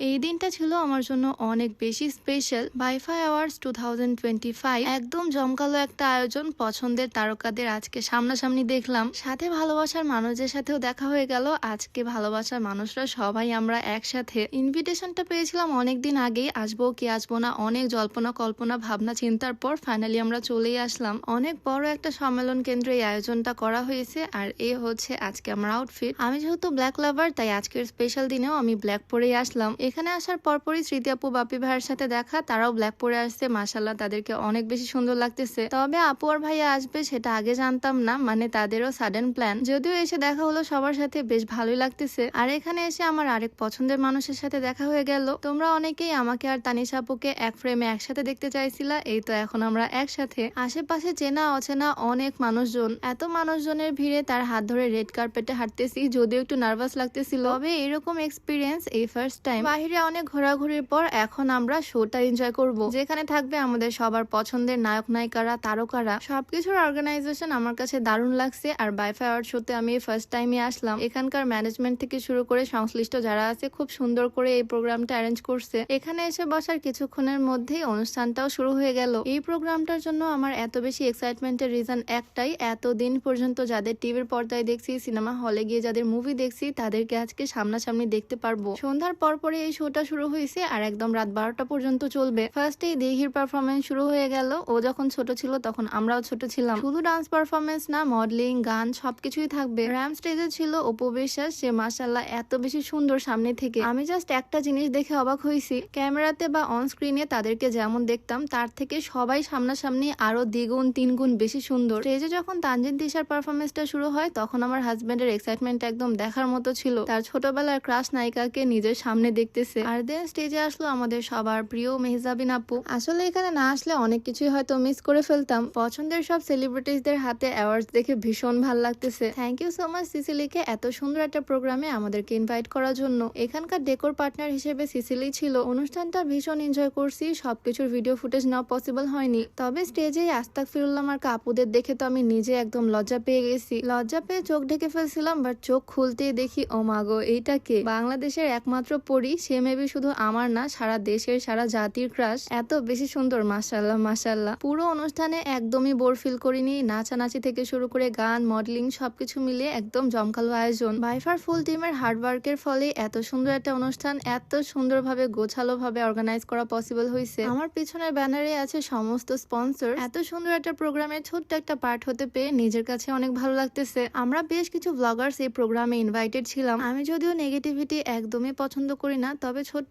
এই দিনটা ছিল আমার জন্য অনেক বেশি স্পেশাল। বাইফা অ্যাওয়ার্ডস 2025 একদম জমকালো একটা আয়োজন। পছন্দের তারকাদের আজকে সামনাসামনি দেখলাম, সাথে ভালোবাসার মানুষদের সাথেও দেখা হয়ে গেল। আজকে ভালোবাসার মানুষরা সবাই আমরা একসাথে। ইনভিটেশনটা পেয়েছিলাম অনেকদিন আগেই, আসবো কি আসবো না অনেক জল্পনা কল্পনা ভাবনা চিন্তার পর ফাইনালি আমরা চলেই আসলাম। অনেক বড় একটা সম্মেলন কেন্দ্রে এই আয়োজনটা করা হয়েছে, আর এ হচ্ছে আজকে আমার আউটফিট। আমি যেহেতু ব্ল্যাক লাভার, তাই আজকের স্পেশাল দিনেও আমি ব্ল্যাক পরেই আসলাম। এখানে আসার পরপরই স্মৃতি আপু বাপি ভাইয়ের সাথে দেখা, তারাও ব্ল্যাক পরে আসছে। মাশাল্লাহ, তাদেরকে অনেক বেশি সুন্দর লাগতেছে। তবে আপু আর ভাইয়া আসবে সেটা আগে জানতাম না, মানে তাদেরও সাডেন প্ল্যান। যদিও এসে দেখা হলো সবার সাথে, বেশ ভালোই লাগতেছে। আর এখানে এসে আমার আরেক পছন্দের মানুষের সাথে দেখা হয়ে গেল। তোমরা অনেকেই আমাকে আর তানিশা আপুকে এক ফ্রেমে একসাথে দেখতে চাইছিলা, এই তো এখন আমরা একসাথে। আশেপাশে চেনা অচেনা অনেক মানুষজন, এত মানুষজনের ভিড়ে তার হাত ধরে রেড কার্পেটে হাঁটতেছি, যদিও একটু নার্ভাস লাগতেছিল। তবে এরকম এক্সপিরিয়েন্স এই ফার্স্ট টাইম। বাহিরে অনেক ঘোরাঘুরির পর এখন আমরা শোটা এনজয় করব, যেখানে থাকবে আমাদের সবার পছন্দের নায়ক নায়িকারা, তারকারা। সবকিছুর অর্গানাইজেশন আমার কাছে দারুণ লাগছে। আর বাইফা অ্যাওয়ার্ড শোতে আমি ফার্স্ট টাইমে আসলাম। এখানকার ম্যানেজমেন্ট থেকে শুরু করে সংশ্লিষ্ট যারা আছে খুব সুন্দর করে এই প্রোগ্রামটা অ্যারেঞ্জ করছে। এখানে এসে বসার কিছুক্ষণের মধ্যেই অনুষ্ঠানটাও শুরু হয়ে গেল। এই প্রোগ্রামটার জন্য আমার এত বেশি এক্সাইটমেন্টের রিজন একটাই, এতদিন পর্যন্ত যাদের টিভির পর্দায় দেখছি, সিনেমা হলে গিয়ে যাদের মুভি দেখছি, তাদেরকে আজকে সামনাসামনি দেখতে পারবো। সন্ধ্যার পর পরে এই শোটা শুরু হয়েছে আর একদম রাত 12টা পর্যন্ত চলবে। ফার্স্টেই দিঘির পারফরমেন্স শুরু হয়ে গেল। ও যখন ছোট ছিল তখন আমরাও ছোট ছিলাম। শুধু ডান্স পারফরমেন্স না, মডেলিং, গান সবকিছুই থাকবে। র্যাম স্টেজে ছিল অপু বিশ্বাস, সে মাশাআল্লাহ এত বেশি সুন্দর সামনে থেকে। আমি জাস্ট একটা জিনিস দেখে অবাক হয়েছি, ক্যামেরাতে বা অন স্ক্রিনে তাদেরকে যেমন দেখতাম তার থেকে সবাই সামনাসামনি আরো দ্বিগুণ তিনগুণ বেশি সুন্দর। স্টেজে যখন তানজিন তিশার পারফরমেন্সটা শুরু হয় তখন আমার হাজবেন্ডের এক্সাইটমেন্ট একদম দেখার মতো ছিল। তার ছোটবেলার ক্রাশ নায়িকাকে নিজের সামনে দেখতেছে। আর দেন স্টেজে আসলো আমাদের সবার প্রিয় মেহজাবিন আপু। আসলে এখানে না আসলে অনেক কিছুই হয়তো মিস করে ফেলতাম। পছন্দের সব সেলিব্রিটিসদের হাতে অ্যাওয়ার্ডস দেখে ভীষণ ভালো লাগতেছে। থ্যাংক ইউ সো মাচ সিসিলিকে এত সুন্দর একটা প্রোগ্রামে আমাদেরকে ইনভাইট করার জন্য। এখানকার ডেকোর পার্টনার হিসেবে সিসিলি ছিল। অনুষ্ঠানটা ভীষণ এনজয় করছি। সবকিছুর ভিডিও ফুটেজ নেওয়া পসিবল হয়নি, তবে স্টেজে আস্তাগফিরুল্লাহ মার্কা আপুদের দেখে তো আমি নিজে একদম লজ্জা পেয়ে গেছি। লজ্জা পেয়ে চোখ ঢেকে ফেলছিলাম, বাট চোখ খুলতেই দেখি ও মাগো, এইটা কে? বাংলাদেশের একমাত্র পরী, সে মেবি শুধু আমার না সারা দেশের সারা জাতির ক্রাশ। এত বেশি সুন্দর, মাশাআল্লাহ মাশাআল্লাহ। পুরো অনুষ্ঠানে একদমই বোর ফিল করিনি। নাচানাচি থেকে শুরু করে গান, মডেলিং সবকিছু মিলিয়ে একদম জমকালো আয়োজন। বাইফার ফুল টিমের হার্ডওয়ার্কের ফলে এত সুন্দর একটা অনুষ্ঠান এত সুন্দরভাবে গোছালো ভাবে অর্গানাইজ করা পসিবল হয়েছে। আমার পিছনের ব্যানারে আছে সমস্ত স্পন্সর। এত সুন্দর একটা প্রোগ্রামের ছোট্ট একটা পার্ট হতে পেয়ে নিজের কাছে অনেক ভালো লাগতেছে। আমরা বেশ কিছু ব্লগার্স এই প্রোগ্রামে ইনভাইটেড ছিলাম। আমি যদিও নেগেটিভিটি একদমই পছন্দ করি না, তবে ছোট্ট